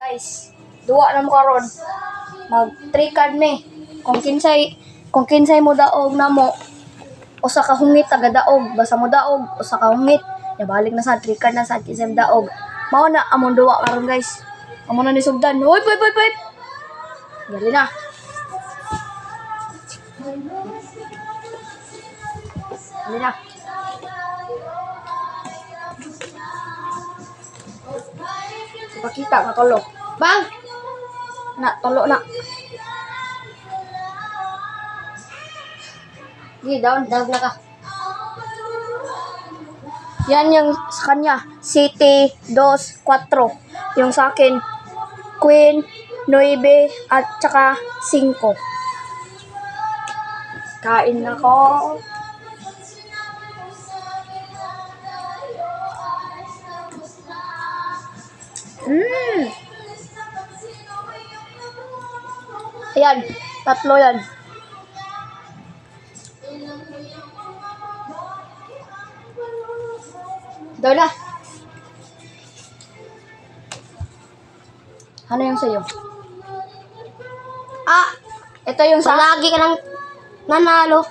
Guys, duwa na mo karon. Mag 3 card me. Kung kinsay mo daog na mo usa ka hungit taga daog, basta mo daog usa ka hungit. Ya balik na sa 3 card na sa kinsay daog. Mao na amon duwa karon guys. Amo na ni sugdan. Hoy, boy. Gali na. Gali na. Pakita na tolo. Bang! Na, tolo na. Sige, down na ka. Yan yung sa kanya. City, 2, 4. Yung sa akin, Queen, 9, at saka 5. Kain na ko. Ayan, 3 yan. Daw na. Ano yung sa'yo? Ito yung sa... Palagi ka nang nanalo.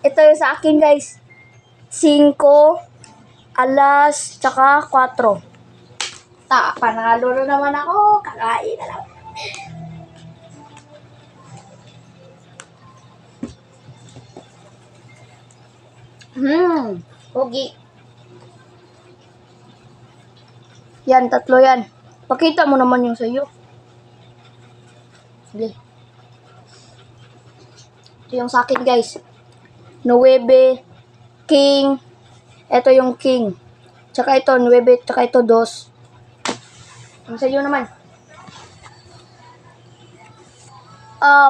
Ito yung sa akin, guys. 5, alas, tsaka 4. Panalo na naman ako. Kakain na lang. Pogi. Yan, 3 yan. Pakita mo naman yung sa'yo. Sige. Ito yung sa akin, guys. 9, king. Ito yung king. Tsaka ito, 9, tsaka ito, 2. Ang sa'yo naman.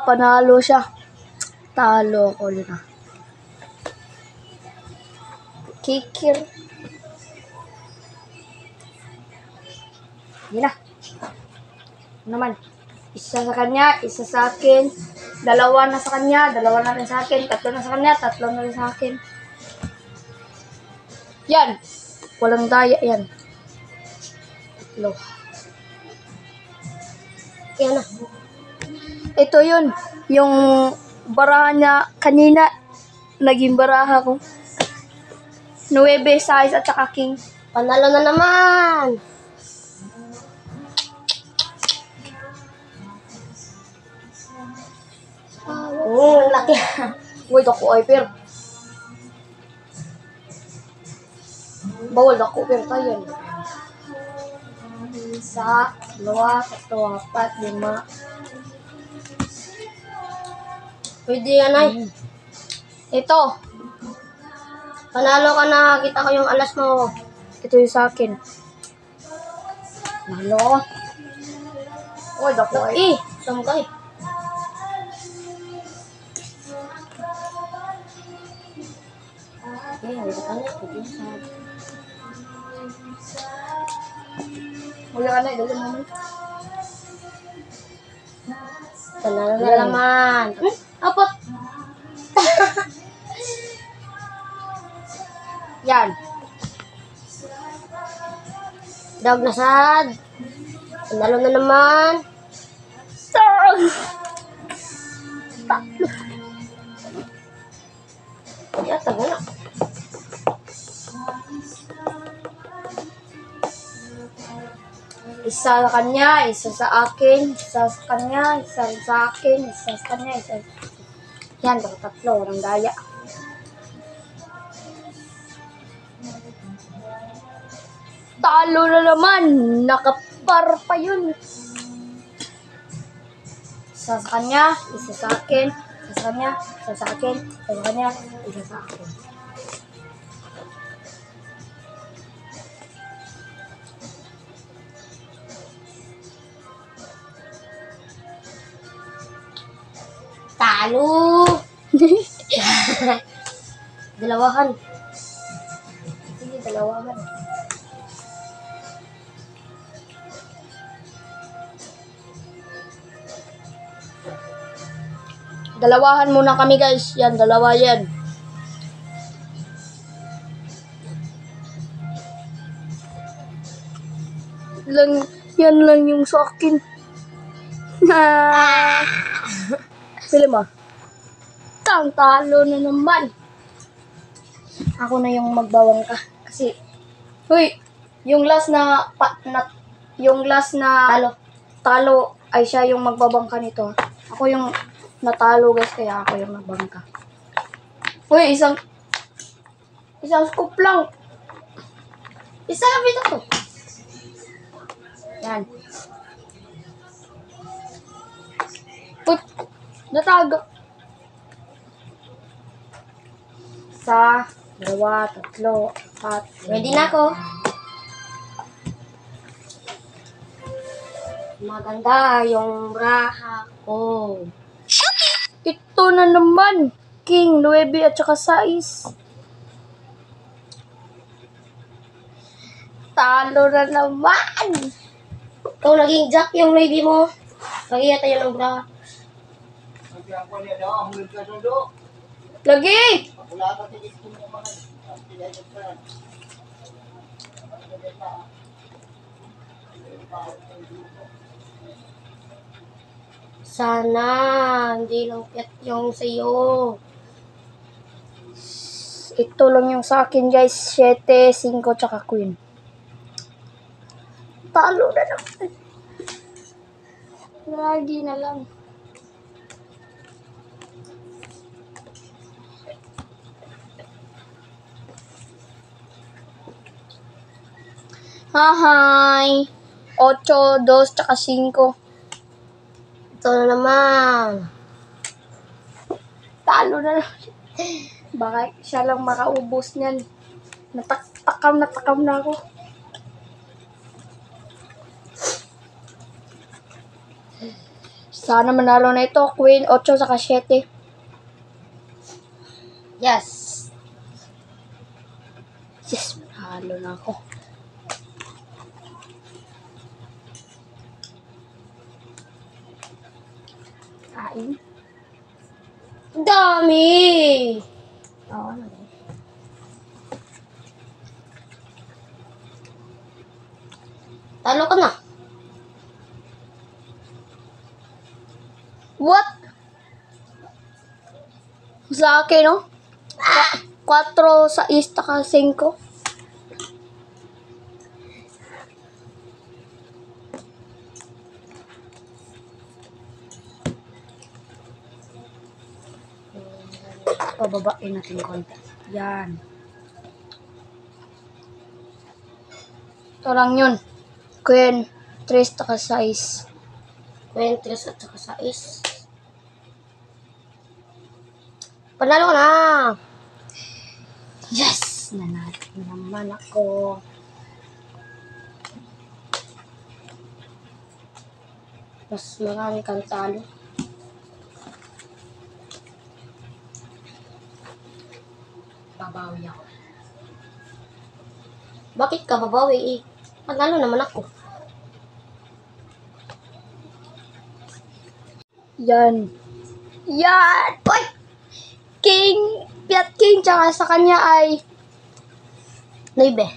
Panalo siya. Talo ko na. Kikir. Yun na. Naman. Isa sa kanya, isa sa akin. 2 na sa kanya, 2 na rin sa akin. 3 na sa kanya, 3 na rin sa akin. Yan. Walang daya yan. 3. Yan na. Ito yun. Yung baraha niya kanina. Naging baraha ko. 9, 6 at saka king. Panalo na naman. Laki. Wait ako ay pero. Bawal ako pero tayo. 1, 2, 3, 4, 5. Pwede yan ay. Ito. Panalo ka na. Kita ko yung alas mo. Ito yung sa akin. Nalo. Wait ako ay. Saan ka eh? Wala ka na. Dali naman. Panalo na naman. Apat. Yan. Dog na sad. Panalo na naman. Ya, tago na. Isa sa kanya, isa sa akin, isa sa kanya, isa sa akin, isa sa kanya, isa sa... Yan, 3. Walang daya. Talo na naman! Nakapar pa yun. Isa sa kanya, isa sa akin, isa sa kanya, isa sa akin, isa sa kanya, isa sa akin. Talo. Dalawahan. Sige, 2. Dalawahan muna kami guys. Yan, 2 yan. lang yan Yan lang yung sa akin. Pili mo. Talo na naman. Ako na yung magbawang ka. Kasi, huy, yung last na, talo ay siya yung magbabangka nito. Ako yung natalo guys, kaya ako yung nagbangka. Huy, isang scoop lang. Isa lang dito ko. Yan. Put, natago. Isa, dalawa, tatlo, apat. Ready na ako. Maganda yung braha ko. Ito na naman. King, 9 at saka 6. Talo na naman. Ikaw naging jack yung lady mo. Lagi tayo ng braha. Lagi! Sana, hindi lang piyat yung sa'yo. Ito lang yung sa akin guys. 7, 5, tsaka queen. Talo na naman. Lagi na lang. Hi! 8, 2, tsaka 5. Ito na naman. Talo na naman. Baka siya lang makaubos niyan. Natakam na ako. Sana manalo na ito. Queen, 8, saka 7. Yes. Yes, manalo na ako. Kain. Dami! Oo, Talo ka na. What? Sa akin, no? 4, 6, saka 5. Pababain natin konti. Yan. Ito lang yun. Queen, 3, saka 6. Kwentris at saka sais. Panalo ka na. Yes! Nanalo naman ako. Mas marami kang talo. Babawi ako. Bakit ka babawi eh? Panalo naman ako. Yan. Yan! Uy! King! Piat King, tsaka sa kanya ay Noibe.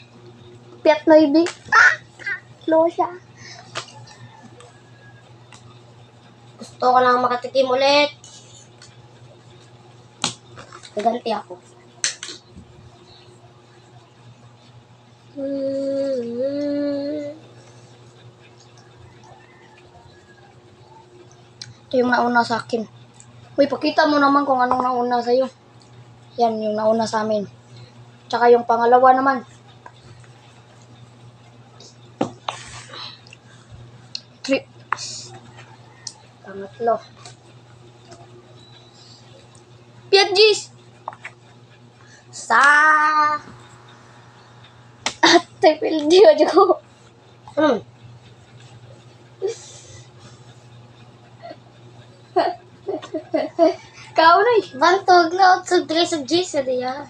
Piat Noibi. Ah! Low siya. Gusto ko lang makatikim ulit. Gaganti ako. Ito yung nauna sa akin. Uy, pakita mo naman kung anong nauna sa'yo. Yan, yung nauna sa amin. Tsaka yung pangalawa naman. 3. Pangatlo. Piat G's! Sa... Ate, pildi aja ko. Kau na eh. Bantog na sa dress of G's. Diya.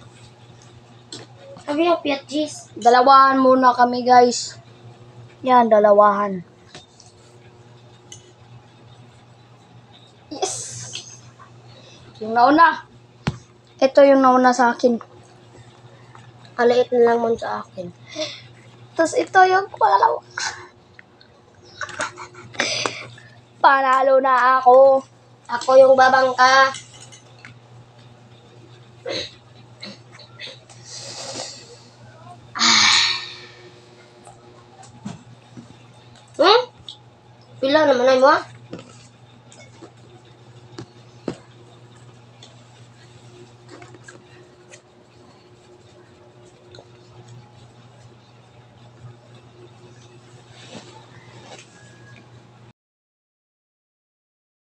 Sabi yung piat G's. Dalawahan muna kami guys. Yan, dalawahan. Yes! Yung nauna. Ito yung nauna sa akin. Kaliit na lang mo sa akin. Tapos ito yung pangalawa. Panalo na ako. Ako yung babangka. Hmm? Pila naman ay mo?